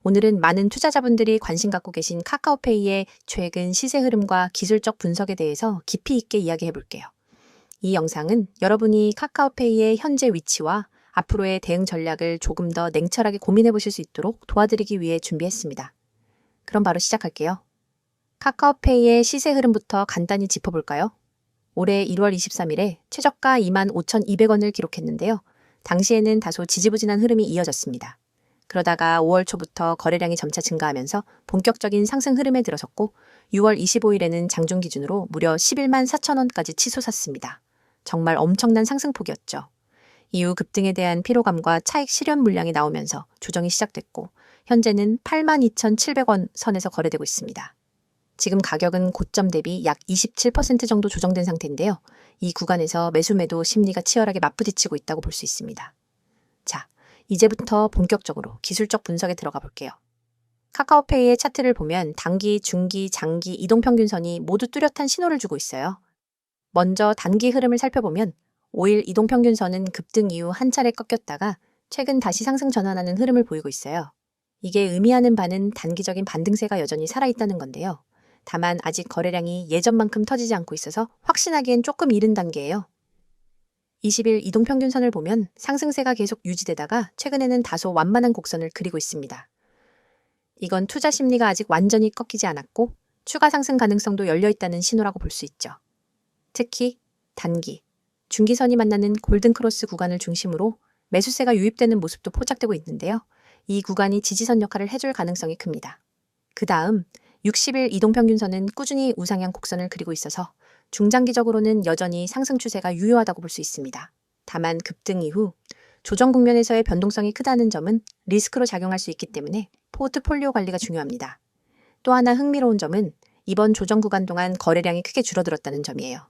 오늘은 많은 투자자분들이 관심 갖고 계신 카카오페이의 최근 시세 흐름과 기술적 분석에 대해서 깊이 있게 이야기해 볼게요. 이 영상은 여러분이 카카오페이의 현재 위치와 앞으로의 대응 전략을 조금 더 냉철하게 고민해 보실 수 있도록 도와드리기 위해 준비했습니다. 그럼 바로 시작할게요. 카카오페이의 시세 흐름부터 간단히 짚어볼까요? 올해 1월 23일에 최저가 25,200원을 기록했는데요. 당시에는 다소 지지부진한 흐름이 이어졌습니다. 그러다가 5월 초부터 거래량이 점차 증가하면서 본격적인 상승 흐름에 들어섰고 6월 25일에는 장중 기준으로 무려 11만 4천원까지 치솟았습니다. 정말 엄청난 상승폭이었죠. 이후 급등에 대한 피로감과 차익 실현 물량이 나오면서 조정이 시작됐고 현재는 82,700원 선에서 거래되고 있습니다. 지금 가격은 고점 대비 약 27% 정도 조정된 상태인데요. 이 구간에서 매수 매도 심리가 치열하게 맞부딪히고 있다고 볼 수 있습니다. 자, 이제부터 본격적으로 기술적 분석에 들어가 볼게요. 카카오페이의 차트를 보면 단기, 중기, 장기, 이동평균선이 모두 뚜렷한 신호를 주고 있어요. 먼저 단기 흐름을 살펴보면 5일 이동평균선은 급등 이후 한 차례 꺾였다가 최근 다시 상승 전환하는 흐름을 보이고 있어요. 이게 의미하는 바는 단기적인 반등세가 여전히 살아있다는 건데요. 다만 아직 거래량이 예전만큼 터지지 않고 있어서 확신하기엔 조금 이른 단계예요. 20일 이동평균선을 보면 상승세가 계속 유지되다가 최근에는 다소 완만한 곡선을 그리고 있습니다. 이건 투자 심리가 아직 완전히 꺾이지 않았고 추가 상승 가능성도 열려있다는 신호라고 볼 수 있죠. 특히 단기, 중기선이 만나는 골든크로스 구간을 중심으로 매수세가 유입되는 모습도 포착되고 있는데요. 이 구간이 지지선 역할을 해줄 가능성이 큽니다. 그 다음 60일 이동평균선은 꾸준히 우상향 곡선을 그리고 있어서 중장기적으로는 여전히 상승 추세가 유효하다고 볼 수 있습니다. 다만 급등 이후 조정 국면에서의 변동성이 크다는 점은 리스크로 작용할 수 있기 때문에 포트폴리오 관리가 중요합니다. 또 하나 흥미로운 점은 이번 조정 구간 동안 거래량이 크게 줄어들었다는 점이에요.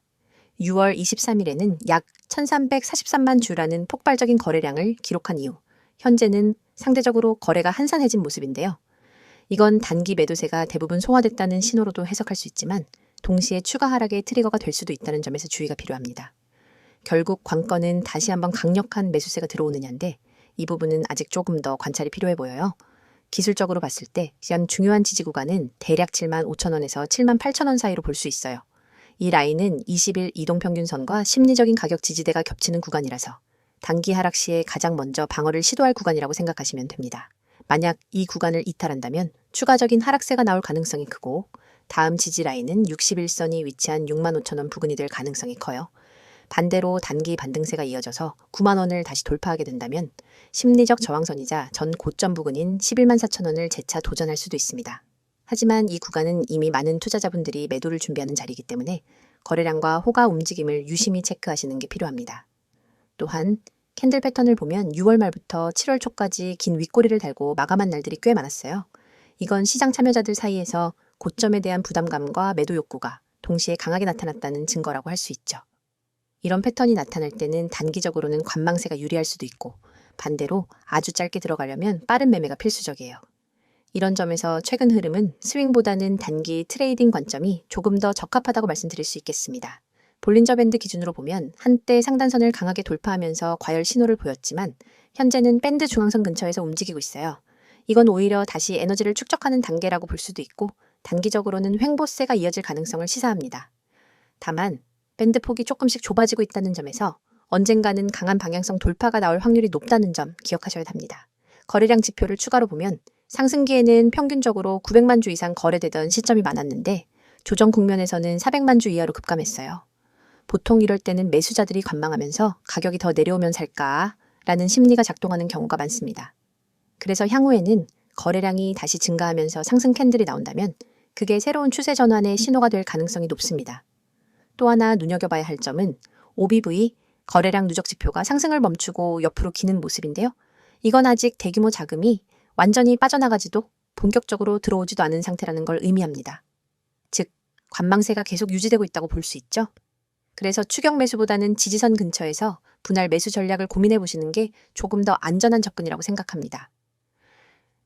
6월 23일에는 약 1,343만 주라는 폭발적인 거래량을 기록한 이후 현재는 상대적으로 거래가 한산해진 모습인데요. 이건 단기 매도세가 대부분 소화됐다는 신호로도 해석할 수 있지만 동시에 추가 하락의 트리거가 될 수도 있다는 점에서 주의가 필요합니다. 결국 관건은 다시 한번 강력한 매수세가 들어오느냐인데 이 부분은 아직 조금 더 관찰이 필요해 보여요. 기술적으로 봤을 때 현 중요한 지지 구간은 대략 7만 5천원에서 7만 8천원 사이로 볼 수 있어요. 이 라인은 20일 이동평균선과 심리적인 가격 지지대가 겹치는 구간이라서 단기 하락 시에 가장 먼저 방어를 시도할 구간이라고 생각하시면 됩니다. 만약 이 구간을 이탈한다면 추가적인 하락세가 나올 가능성이 크고 다음 지지 라인은 61선이 위치한 6만 5천원 부근이 될 가능성이 커요. 반대로 단기 반등세가 이어져서 9만 원을 다시 돌파하게 된다면 심리적 저항선이자 전 고점 부근인 11만 4천원을 재차 도전할 수도 있습니다. 하지만 이 구간은 이미 많은 투자자분들이 매도를 준비하는 자리이기 때문에 거래량과 호가 움직임을 유심히 체크하시는 게 필요합니다. 또한 캔들 패턴을 보면 6월 말부터 7월 초까지 긴 윗꼬리를 달고 마감한 날들이 꽤 많았어요. 이건 시장 참여자들 사이에서 고점에 대한 부담감과 매도 욕구가 동시에 강하게 나타났다는 증거라고 할 수 있죠. 이런 패턴이 나타날 때는 단기적으로는 관망세가 유리할 수도 있고 반대로 아주 짧게 들어가려면 빠른 매매가 필수적이에요. 이런 점에서 최근 흐름은 스윙보다는 단기 트레이딩 관점이 조금 더 적합하다고 말씀드릴 수 있겠습니다. 볼린저 밴드 기준으로 보면 한때 상단선을 강하게 돌파하면서 과열 신호를 보였지만 현재는 밴드 중앙선 근처에서 움직이고 있어요. 이건 오히려 다시 에너지를 축적하는 단계라고 볼 수도 있고 단기적으로는 횡보세가 이어질 가능성을 시사합니다. 다만 밴드 폭이 조금씩 좁아지고 있다는 점에서 언젠가는 강한 방향성 돌파가 나올 확률이 높다는 점 기억하셔야 합니다. 거래량 지표를 추가로 보면 상승기에는 평균적으로 900만 주 이상 거래되던 시점이 많았는데 조정 국면에서는 400만 주 이하로 급감했어요. 보통 이럴 때는 매수자들이 관망하면서 가격이 더 내려오면 살까라는 심리가 작동하는 경우가 많습니다. 그래서 향후에는 거래량이 다시 증가하면서 상승 캔들이 나온다면 그게 새로운 추세 전환의 신호가 될 가능성이 높습니다. 또 하나 눈여겨봐야 할 점은 OBV, 거래량 누적 지표가 상승을 멈추고 옆으로 기는 모습인데요. 이건 아직 대규모 자금이 완전히 빠져나가지도 본격적으로 들어오지도 않은 상태라는 걸 의미합니다. 즉, 관망세가 계속 유지되고 있다고 볼 수 있죠. 그래서 추격 매수보다는 지지선 근처에서 분할 매수 전략을 고민해 보시는 게 조금 더 안전한 접근이라고 생각합니다.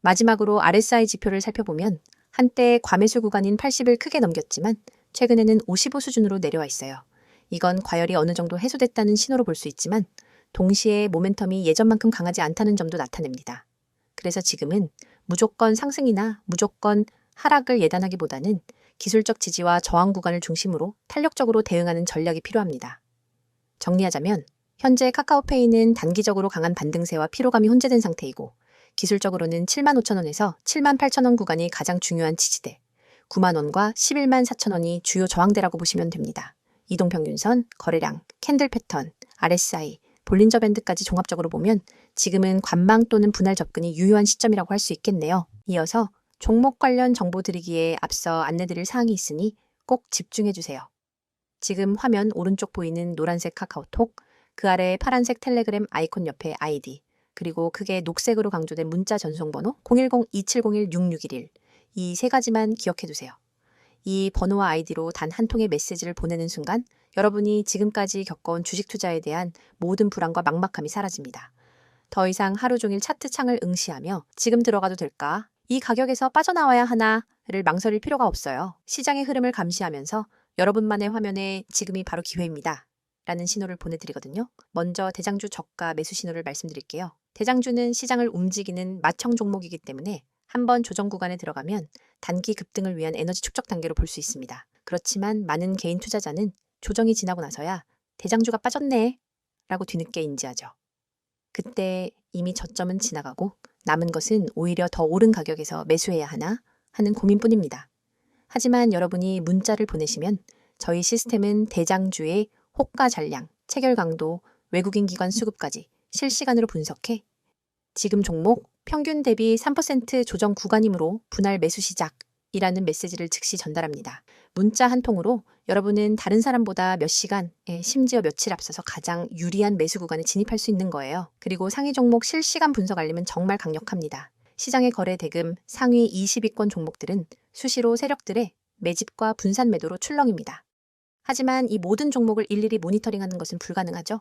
마지막으로 RSI 지표를 살펴보면 한때 과매수 구간인 80을 크게 넘겼지만 최근에는 55 수준으로 내려와 있어요. 이건 과열이 어느 정도 해소됐다는 신호로 볼 수 있지만 동시에 모멘텀이 예전만큼 강하지 않다는 점도 나타냅니다. 그래서 지금은 무조건 상승이나 무조건 하락을 예단하기보다는 기술적 지지와 저항 구간을 중심으로 탄력적으로 대응하는 전략이 필요합니다. 정리하자면 현재 카카오페이는 단기적으로 강한 반등세와 피로감이 혼재된 상태이고 기술적으로는 75,000원에서 78,000원 구간이 가장 중요한 지지대, 90,000원과 114,000원이 주요 저항대라고 보시면 됩니다. 이동평균선, 거래량, 캔들 패턴, RSI, 볼린저 밴드까지 종합적으로 보면 지금은 관망 또는 분할 접근이 유효한 시점이라고 할 수 있겠네요. 이어서 종목 관련 정보 드리기에 앞서 안내드릴 사항이 있으니 꼭 집중해주세요. 지금 화면 오른쪽 보이는 노란색 카카오톡, 그 아래 파란색 텔레그램 아이콘 옆에 아이디, 그리고 크게 녹색으로 강조된 문자 전송번호 010-2701-6611, 이 세 가지만 기억해두세요. 이 번호와 아이디로 단 한 통의 메시지를 보내는 순간 여러분이 지금까지 겪어온 주식 투자에 대한 모든 불안과 막막함이 사라집니다. 더 이상 하루 종일 차트 창을 응시하며 지금 들어가도 될까? 이 가격에서 빠져나와야 하나를 망설일 필요가 없어요. 시장의 흐름을 감시하면서 여러분만의 화면에 지금이 바로 기회입니다. 라는 신호를 보내드리거든요. 먼저 대장주 저가 매수 신호를 말씀드릴게요. 대장주는 시장을 움직이는 맏형 종목이기 때문에 한번 조정 구간에 들어가면 단기 급등을 위한 에너지 축적 단계로 볼 수 있습니다. 그렇지만 많은 개인 투자자는 조정이 지나고 나서야 대장주가 빠졌네 라고 뒤늦게 인지하죠. 그때 이미 저점은 지나가고 남은 것은 오히려 더 오른 가격에서 매수해야 하나 하는 고민뿐입니다. 하지만 여러분이 문자를 보내시면 저희 시스템은 대장주의 호가 전량, 체결 강도, 외국인 기관 수급까지 실시간으로 분석해 지금 종목 평균 대비 3% 조정 구간이므로 분할 매수 시작이라는 메시지를 즉시 전달합니다. 문자 한 통으로 여러분은 다른 사람보다 몇 시간, 심지어 며칠 앞서서 가장 유리한 매수 구간에 진입할 수 있는 거예요. 그리고 상위 종목 실시간 분석 알림은 정말 강력합니다. 시장의 거래 대금 상위 20위권 종목들은 수시로 세력들의 매집과 분산 매도로 출렁입니다. 하지만 이 모든 종목을 일일이 모니터링하는 것은 불가능하죠.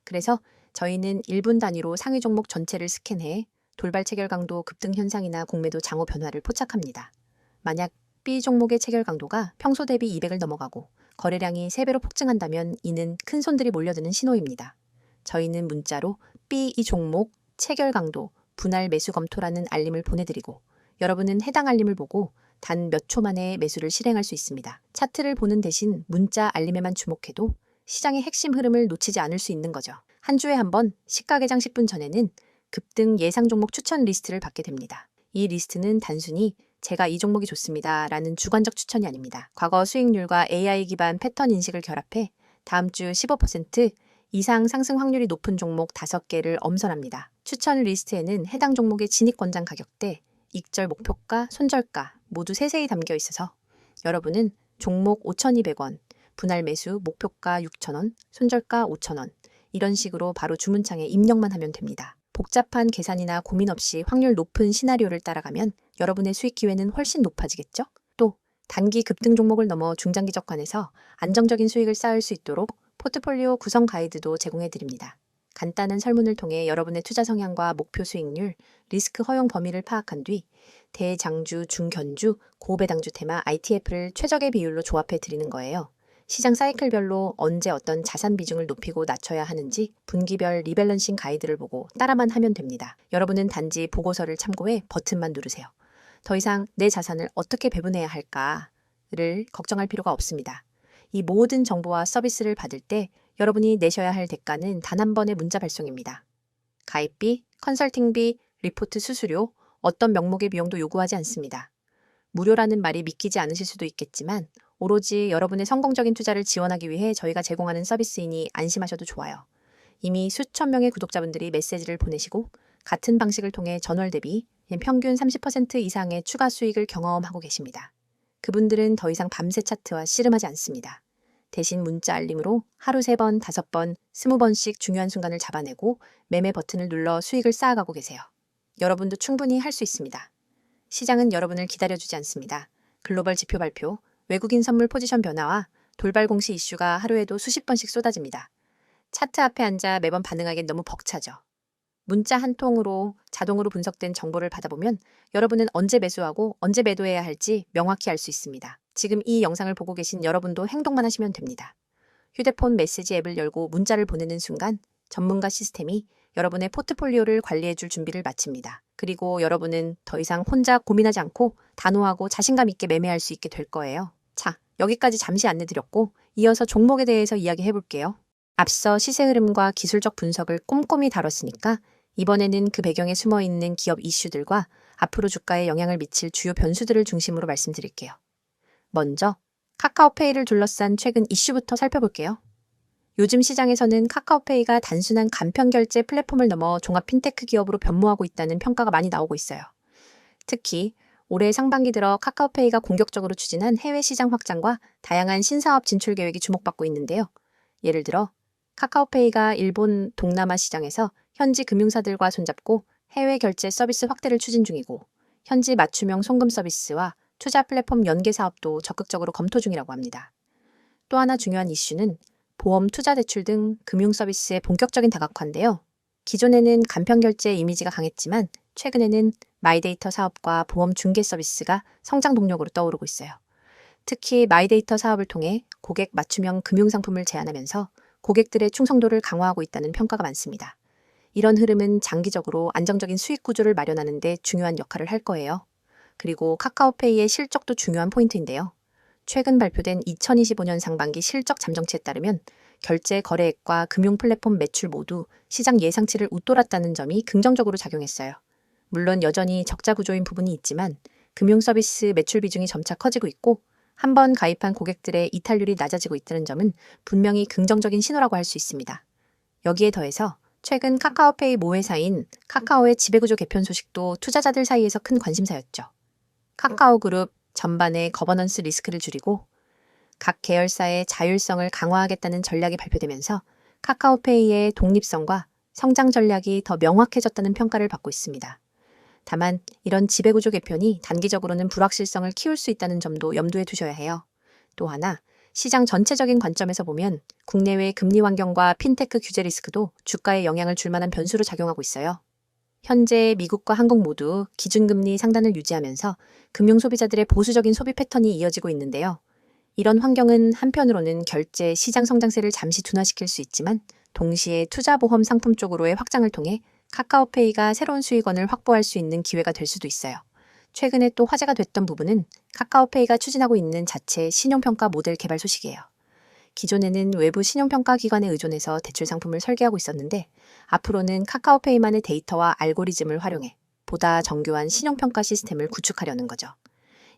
그래서 저희는 1분 단위로 상위 종목 전체를 스캔해 돌발 체결 강도 급등 현상이나 공매도 장호 변화를 포착합니다. 만약 B 종목의 체결 강도가 평소 대비 200을 넘어가고 거래량이 3배로 폭증한다면 이는 큰 손들이 몰려드는 신호입니다. 저희는 문자로 B 이 종목 체결 강도 분할 매수 검토라는 알림을 보내드리고 여러분은 해당 알림을 보고 단 몇 초 만에 매수를 실행할 수 있습니다. 차트를 보는 대신 문자 알림에만 주목해도 시장의 핵심 흐름을 놓치지 않을 수 있는 거죠. 한 주에 한 번 시가 개장 10분 전에는 급등 예상 종목 추천 리스트를 받게 됩니다. 이 리스트는 단순히 제가 이 종목이 좋습니다 라는 주관적 추천이 아닙니다. 과거 수익률과 AI 기반 패턴 인식을 결합해 다음 주 15% 이상 상승 확률이 높은 종목 5개를 엄선합니다. 추천 리스트에는 해당 종목의 진입 권장 가격대, 익절 목표가, 손절가 모두 세세히 담겨 있어서 여러분은 종목 5,200원, 분할 매수 목표가 6,000원, 손절가 5,000원 이런 식으로 바로 주문창에 입력만 하면 됩니다. 복잡한 계산이나 고민 없이 확률 높은 시나리오를 따라가면 여러분의 수익 기회는 훨씬 높아지겠죠? 또 단기 급등 종목을 넘어 중장기적 관에서 안정적인 수익을 쌓을 수 있도록 포트폴리오 구성 가이드도 제공해드립니다. 간단한 설문을 통해 여러분의 투자 성향과 목표 수익률, 리스크 허용 범위를 파악한 뒤 대장주, 중견주, 고배당주 테마 ITF를 최적의 비율로 조합해 드리는 거예요. 시장 사이클별로 언제 어떤 자산 비중을 높이고 낮춰야 하는지 분기별 리밸런싱 가이드를 보고 따라만 하면 됩니다. 여러분은 단지 보고서를 참고해 버튼만 누르세요. 더 이상 내 자산을 어떻게 배분해야 할까를 걱정할 필요가 없습니다. 이 모든 정보와 서비스를 받을 때 여러분이 내셔야 할 대가는 단 한 번의 문자 발송입니다. 가입비, 컨설팅비, 리포트 수수료, 어떤 명목의 비용도 요구하지 않습니다. 무료라는 말이 믿기지 않으실 수도 있겠지만 오로지 여러분의 성공적인 투자를 지원하기 위해 저희가 제공하는 서비스이니 안심하셔도 좋아요. 이미 수천 명의 구독자분들이 메시지를 보내시고 같은 방식을 통해 전월 대비 평균 30% 이상의 추가 수익을 경험하고 계십니다. 그분들은 더 이상 밤새 차트와 씨름하지 않습니다. 대신 문자 알림으로 하루 3번, 5번, 20번씩 중요한 순간을 잡아내고 매매 버튼을 눌러 수익을 쌓아가고 계세요. 여러분도 충분히 할 수 있습니다. 시장은 여러분을 기다려주지 않습니다. 글로벌 지표 발표, 외국인 선물 포지션 변화와 돌발 공시 이슈가 하루에도 수십 번씩 쏟아집니다. 차트 앞에 앉아 매번 반응하기엔 너무 벅차죠. 문자 한 통으로 자동으로 분석된 정보를 받아보면 여러분은 언제 매수하고 언제 매도해야 할지 명확히 알 수 있습니다. 지금 이 영상을 보고 계신 여러분도 행동만 하시면 됩니다. 휴대폰 메시지 앱을 열고 문자를 보내는 순간 전문가 시스템이 여러분의 포트폴리오를 관리해줄 준비를 마칩니다. 그리고 여러분은 더 이상 혼자 고민하지 않고 단호하고 자신감 있게 매매할 수 있게 될 거예요. 자, 여기까지 잠시 안내드렸고 이어서 종목에 대해서 이야기해 볼게요. 앞서 시세 흐름과 기술적 분석을 꼼꼼히 다뤘으니까 이번에는 그 배경에 숨어 있는 기업 이슈들과 앞으로 주가에 영향을 미칠 주요 변수들을 중심으로 말씀드릴게요. 먼저 카카오페이를 둘러싼 최근 이슈부터 살펴볼게요. 요즘 시장에서는 카카오페이가 단순한 간편 결제 플랫폼을 넘어 종합 핀테크 기업으로 변모하고 있다는 평가가 많이 나오고 있어요. 특히 올해 상반기 들어 카카오페이가 공격적으로 추진한 해외 시장 확장과 다양한 신사업 진출 계획이 주목받고 있는데요. 예를 들어 카카오페이가 일본 동남아 시장에서 현지 금융사들과 손잡고 해외 결제 서비스 확대를 추진 중이고 현지 맞춤형 송금 서비스와 투자 플랫폼 연계 사업도 적극적으로 검토 중이라고 합니다. 또 하나 중요한 이슈는 보험, 투자 대출 등 금융 서비스의 본격적인 다각화인데요. 기존에는 간편 결제 이미지가 강했지만 최근에는 마이데이터 사업과 보험 중개 서비스가 성장 동력으로 떠오르고 있어요. 특히 마이데이터 사업을 통해 고객 맞춤형 금융 상품을 제안하면서 고객들의 충성도를 강화하고 있다는 평가가 많습니다. 이런 흐름은 장기적으로 안정적인 수익 구조를 마련하는 데 중요한 역할을 할 거예요. 그리고 카카오페이의 실적도 중요한 포인트인데요. 최근 발표된 2025년 상반기 실적 잠정치에 따르면 결제 거래액과 금융 플랫폼 매출 모두 시장 예상치를 웃돌았다는 점이 긍정적으로 작용했어요. 물론 여전히 적자 구조인 부분이 있지만 금융 서비스 매출 비중이 점차 커지고 있고 한 번 가입한 고객들의 이탈률이 낮아지고 있다는 점은 분명히 긍정적인 신호라고 할 수 있습니다. 여기에 더해서 최근 카카오페이 모회사인 카카오의 지배구조 개편 소식도 투자자들 사이에서 큰 관심사였죠. 카카오그룹 전반의 거버넌스 리스크를 줄이고 각 계열사의 자율성을 강화하겠다는 전략이 발표되면서 카카오페이의 독립성과 성장 전략이 더 명확해졌다는 평가를 받고 있습니다. 다만 이런 지배구조 개편이 단기적으로는 불확실성을 키울 수 있다는 점도 염두에 두셔야 해요. 또 하나, 시장 전체적인 관점에서 보면 국내외 금리 환경과 핀테크 규제 리스크도 주가에 영향을 줄 만한 변수로 작용하고 있어요. 현재 미국과 한국 모두 기준금리 상단을 유지하면서 금융소비자들의 보수적인 소비 패턴이 이어지고 있는데요. 이런 환경은 한편으로는 결제 시장 성장세를 잠시 둔화시킬 수 있지만 동시에 투자보험 상품 쪽으로의 확장을 통해 카카오페이가 새로운 수익원을 확보할 수 있는 기회가 될 수도 있어요. 최근에 또 화제가 됐던 부분은 카카오페이가 추진하고 있는 자체 신용평가 모델 개발 소식이에요. 기존에는 외부 신용평가 기관에 의존해서 대출 상품을 설계하고 있었는데 앞으로는 카카오페이만의 데이터와 알고리즘을 활용해 보다 정교한 신용평가 시스템을 구축하려는 거죠.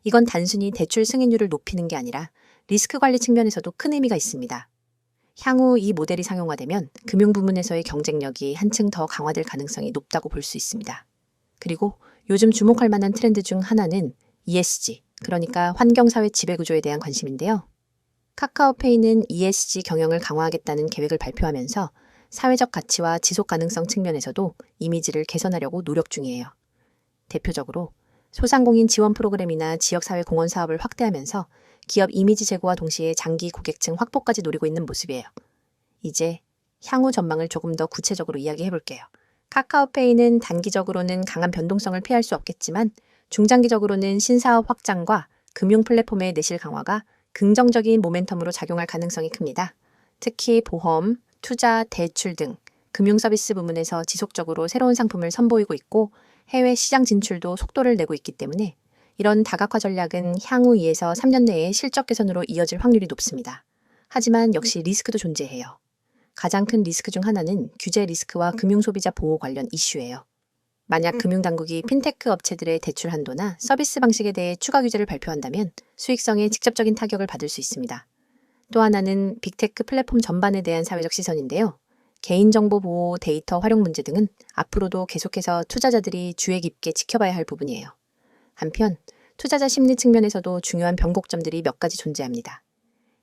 이건 단순히 대출 승인율을 높이는 게 아니라 리스크 관리 측면에서도 큰 의미가 있습니다. 향후 이 모델이 상용화되면 금융 부문에서의 경쟁력이 한층 더 강화될 가능성이 높다고 볼 수 있습니다. 그리고 요즘 주목할 만한 트렌드 중 하나는 ESG, 그러니까 환경사회 지배구조에 대한 관심인데요. 카카오페이는 ESG 경영을 강화하겠다는 계획을 발표하면서 사회적 가치와 지속 가능성 측면에서도 이미지를 개선하려고 노력 중이에요. 대표적으로 소상공인 지원 프로그램이나 지역사회 공헌 사업을 확대하면서 기업 이미지 제고와 동시에 장기 고객층 확보까지 노리고 있는 모습이에요. 이제 향후 전망을 조금 더 구체적으로 이야기해 볼게요. 카카오페이는 단기적으로는 강한 변동성을 피할 수 없겠지만 중장기적으로는 신사업 확장과 금융 플랫폼의 내실 강화가 긍정적인 모멘텀으로 작용할 가능성이 큽니다. 특히 보험, 투자, 대출 등 금융 서비스 부문에서 지속적으로 새로운 상품을 선보이고 있고 해외 시장 진출도 속도를 내고 있기 때문에 이런 다각화 전략은 향후 2에서 3년 내에 실적 개선으로 이어질 확률이 높습니다. 하지만 역시 리스크도 존재해요. 가장 큰 리스크 중 하나는 규제 리스크와 금융소비자 보호 관련 이슈예요. 만약 금융당국이 핀테크 업체들의 대출 한도나 서비스 방식에 대해 추가 규제를 발표한다면 수익성에 직접적인 타격을 받을 수 있습니다. 또 하나는 빅테크 플랫폼 전반에 대한 사회적 시선인데요. 개인정보 보호, 데이터 활용 문제 등은 앞으로도 계속해서 투자자들이 주의 깊게 지켜봐야 할 부분이에요. 한편 투자자 심리 측면에서도 중요한 변곡점들이 몇 가지 존재합니다.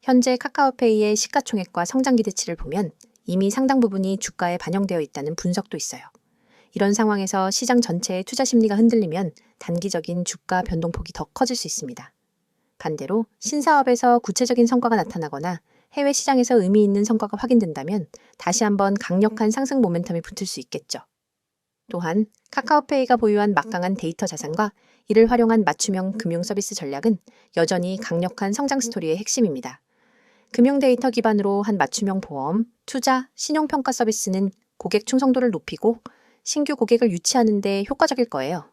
현재 카카오페이의 시가총액과 성장 기대치를 보면 이미 상당 부분이 주가에 반영되어 있다는 분석도 있어요. 이런 상황에서 시장 전체의 투자 심리가 흔들리면 단기적인 주가 변동폭이 더 커질 수 있습니다. 반대로 신사업에서 구체적인 성과가 나타나거나 해외 시장에서 의미 있는 성과가 확인된다면 다시 한번 강력한 상승 모멘텀이 붙을 수 있겠죠. 또한 카카오페이가 보유한 막강한 데이터 자산과 이를 활용한 맞춤형 금융 서비스 전략은 여전히 강력한 성장 스토리의 핵심입니다. 금융 데이터 기반으로 한 맞춤형 보험, 투자, 신용평가 서비스는 고객 충성도를 높이고 신규 고객을 유치하는 데 효과적일 거예요.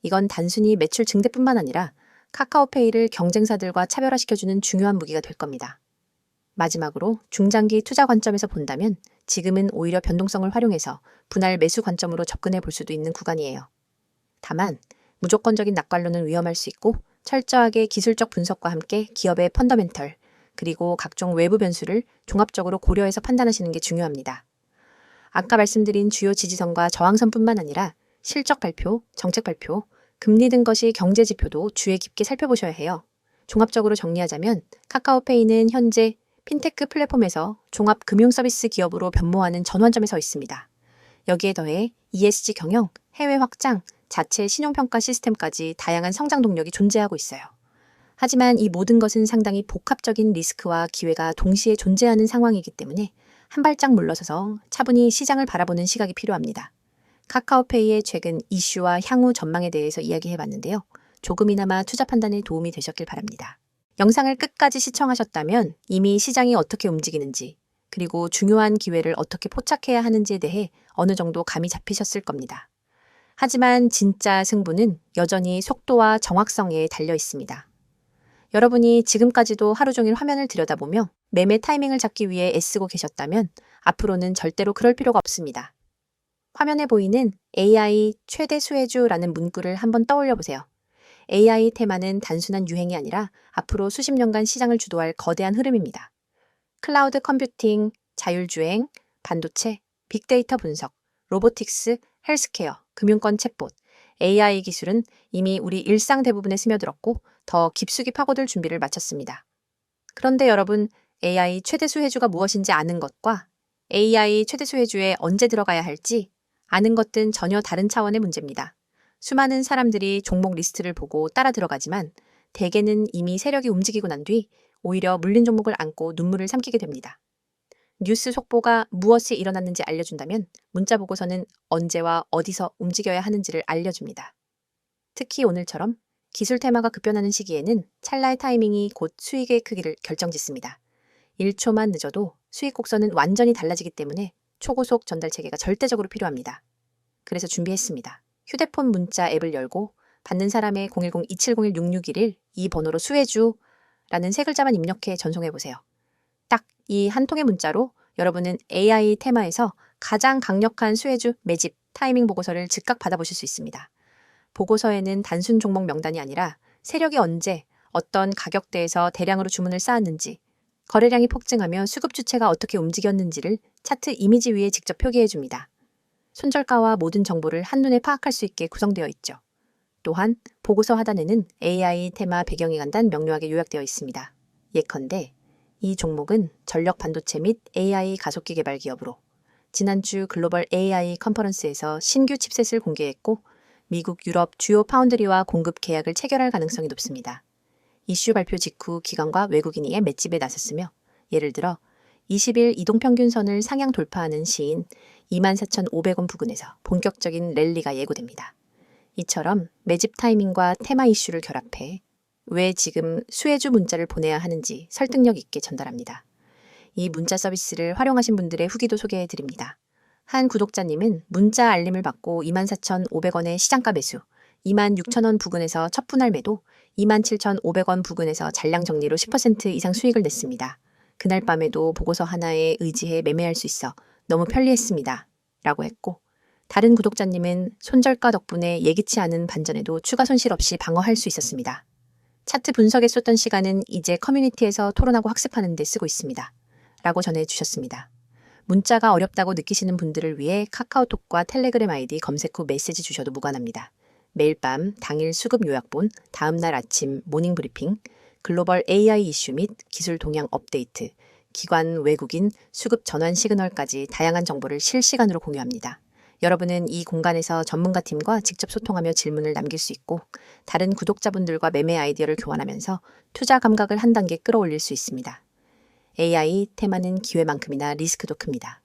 이건 단순히 매출 증대뿐만 아니라 카카오페이를 경쟁사들과 차별화시켜주는 중요한 무기가 될 겁니다. 마지막으로 중장기 투자 관점에서 본다면 지금은 오히려 변동성을 활용해서 분할 매수 관점으로 접근해 볼 수도 있는 구간이에요. 다만 무조건적인 낙관론은 위험할 수 있고 철저하게 기술적 분석과 함께 기업의 펀더멘털 그리고 각종 외부 변수를 종합적으로 고려해서 판단하시는 게 중요합니다. 아까 말씀드린 주요 지지선과 저항선뿐만 아니라 실적 발표, 정책 발표, 금리 등 것이 경제 지표도 주의 깊게 살펴보셔야 해요. 종합적으로 정리하자면 카카오페이는 현재 핀테크 플랫폼에서 종합 금융 서비스 기업으로 변모하는 전환점에 서 있습니다. 여기에 더해 ESG 경영, 해외 확장, 자체 신용평가 시스템까지 다양한 성장 동력이 존재하고 있어요. 하지만 이 모든 것은 상당히 복합적인 리스크와 기회가 동시에 존재하는 상황이기 때문에 한 발짝 물러서서 차분히 시장을 바라보는 시각이 필요합니다. 카카오페이의 최근 이슈와 향후 전망에 대해서 이야기해봤는데요. 조금이나마 투자 판단에 도움이 되셨길 바랍니다. 영상을 끝까지 시청하셨다면 이미 시장이 어떻게 움직이는지 그리고 중요한 기회를 어떻게 포착해야 하는지에 대해 어느 정도 감이 잡히셨을 겁니다. 하지만 진짜 승부는 여전히 속도와 정확성에 달려 있습니다. 여러분이 지금까지도 하루 종일 화면을 들여다보며 매매 타이밍을 잡기 위해 애쓰고 계셨다면 앞으로는 절대로 그럴 필요가 없습니다. 화면에 보이는 AI 최대 수혜주라는 문구를 한번 떠올려 보세요. AI 테마는 단순한 유행이 아니라 앞으로 수십 년간 시장을 주도할 거대한 흐름입니다. 클라우드 컴퓨팅, 자율주행, 반도체, 빅데이터 분석, 로보틱스, 헬스케어, 금융권 챗봇, AI 기술은 이미 우리 일상 대부분에 스며들었고 더 깊숙이 파고들 준비를 마쳤습니다. 그런데 여러분, AI 최대 수혜주가 무엇인지 아는 것과 AI 최대 수혜주에 언제 들어가야 할지 아는 것은 전혀 다른 차원의 문제입니다. 수많은 사람들이 종목 리스트를 보고 따라 들어가지만 대개는 이미 세력이 움직이고 난 뒤 오히려 물린 종목을 안고 눈물을 삼키게 됩니다. 뉴스 속보가 무엇이 일어났는지 알려준다면 문자 보고서는 언제와 어디서 움직여야 하는지를 알려줍니다. 특히 오늘처럼 기술 테마가 급변하는 시기에는 찰나의 타이밍이 곧 수익의 크기를 결정짓습니다. 1초만 늦어도 수익 곡선은 완전히 달라지기 때문에 초고속 전달 체계가 절대적으로 필요합니다. 그래서 준비했습니다. 휴대폰 문자 앱을 열고 받는 사람의 010-2701-6611 이 번호로 수혜주라는 세 글자만 입력해 전송해보세요. 딱 이 한 통의 문자로 여러분은 AI 테마에서 가장 강력한 수혜주 매집 타이밍 보고서를 즉각 받아보실 수 있습니다. 보고서에는 단순 종목 명단이 아니라 세력이 언제 어떤 가격대에서 대량으로 주문을 쌓았는지 거래량이 폭증하며 수급 주체가 어떻게 움직였는지를 차트 이미지 위에 직접 표기해줍니다. 손절가와 모든 정보를 한눈에 파악할 수 있게 구성되어 있죠. 또한 보고서 하단에는 AI 테마 배경이 간단 명료하게 요약되어 있습니다. 예컨대 이 종목은 전력 반도체 및 AI 가속기 개발 기업으로 지난주 글로벌 AI 컨퍼런스에서 신규 칩셋을 공개했고 미국, 유럽 주요 파운드리와 공급 계약을 체결할 가능성이 높습니다. 이슈 발표 직후 기관과 외국인이 맷집에 나섰으며 예를 들어 20일 이동평균선을 상향 돌파하는 시인 24,500원 부근에서 본격적인 랠리가 예고됩니다. 이처럼 매집 타이밍과 테마 이슈를 결합해 왜 지금 수혜주 문자를 보내야 하는지 설득력 있게 전달합니다. 이 문자 서비스를 활용하신 분들의 후기도 소개해드립니다. 한 구독자님은 문자 알림을 받고 24,500원의 시장가 매수, 26,000원 부근에서 첫 분할 매도, 27,500원 부근에서 잔량 정리로 10% 이상 수익을 냈습니다. 그날 밤에도 보고서 하나에 의지해 매매할 수 있어 너무 편리했습니다. 라고 했고 다른 구독자님은 손절가 덕분에 예기치 않은 반전에도 추가 손실 없이 방어할 수 있었습니다. 차트 분석에 쏟던 시간은 이제 커뮤니티에서 토론하고 학습하는 데 쓰고 있습니다. 라고 전해주셨습니다. 문자가 어렵다고 느끼시는 분들을 위해 카카오톡과 텔레그램 아이디 검색 후 메시지 주셔도 무관합니다. 매일 밤 당일 수급 요약본, 다음날 아침 모닝 브리핑, 글로벌 AI 이슈 및 기술 동향 업데이트, 기관, 외국인, 수급 전환 시그널까지 다양한 정보를 실시간으로 공유합니다. 여러분은 이 공간에서 전문가팀과 직접 소통하며 질문을 남길 수 있고 다른 구독자분들과 매매 아이디어를 교환하면서 투자 감각을 한 단계 끌어올릴 수 있습니다. AI 테마는 기회만큼이나 리스크도 큽니다.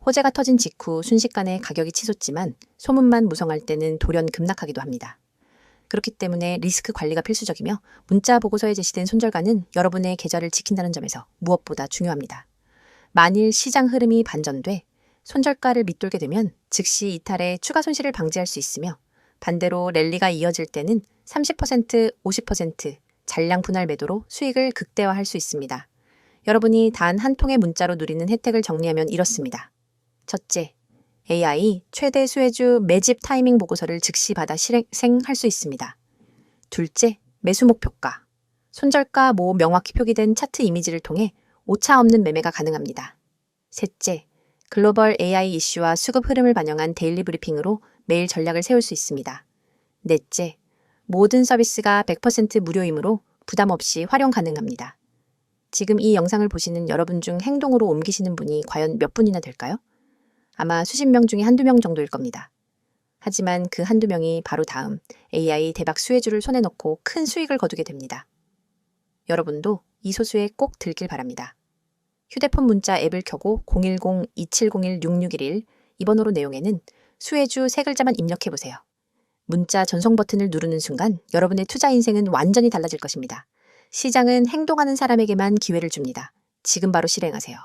호재가 터진 직후 순식간에 가격이 치솟지만 소문만 무성할 때는 돌연 급락하기도 합니다. 그렇기 때문에 리스크 관리가 필수적이며 문자 보고서에 제시된 손절가는 여러분의 계좌를 지킨다는 점에서 무엇보다 중요합니다. 만일 시장 흐름이 반전돼 손절가를 밑돌게 되면 즉시 이탈해 추가 손실을 방지할 수 있으며 반대로 랠리가 이어질 때는 30%, 50% 잔량 분할 매도로 수익을 극대화할 수 있습니다. 여러분이 단 한 통의 문자로 누리는 혜택을 정리하면 이렇습니다. 첫째, AI 최대 수혜주 매집 타이밍 보고서를 즉시 받아 실행할 수 있습니다. 둘째, 매수 목표가. 손절가 명확히 표기된 차트 이미지를 통해 오차 없는 매매가 가능합니다. 셋째, 글로벌 AI 이슈와 수급 흐름을 반영한 데일리 브리핑으로 매일 전략을 세울 수 있습니다. 넷째, 모든 서비스가 100% 무료이므로 부담 없이 활용 가능합니다. 지금 이 영상을 보시는 여러분 중 행동으로 옮기시는 분이 과연 몇 분이나 될까요? 아마 수십 명 중에 한두 명 정도일 겁니다. 하지만 그 한두 명이 바로 다음 AI 대박 수혜주를 손에 넣고 큰 수익을 거두게 됩니다. 여러분도 이 소수에 꼭 들길 바랍니다. 휴대폰 문자 앱을 켜고 010-2701-6611 이 번호로 내용에는 수혜주 세 글자만 입력해보세요. 문자 전송 버튼을 누르는 순간 여러분의 투자 인생은 완전히 달라질 것입니다. 시장은 행동하는 사람에게만 기회를 줍니다. 지금 바로 실행하세요.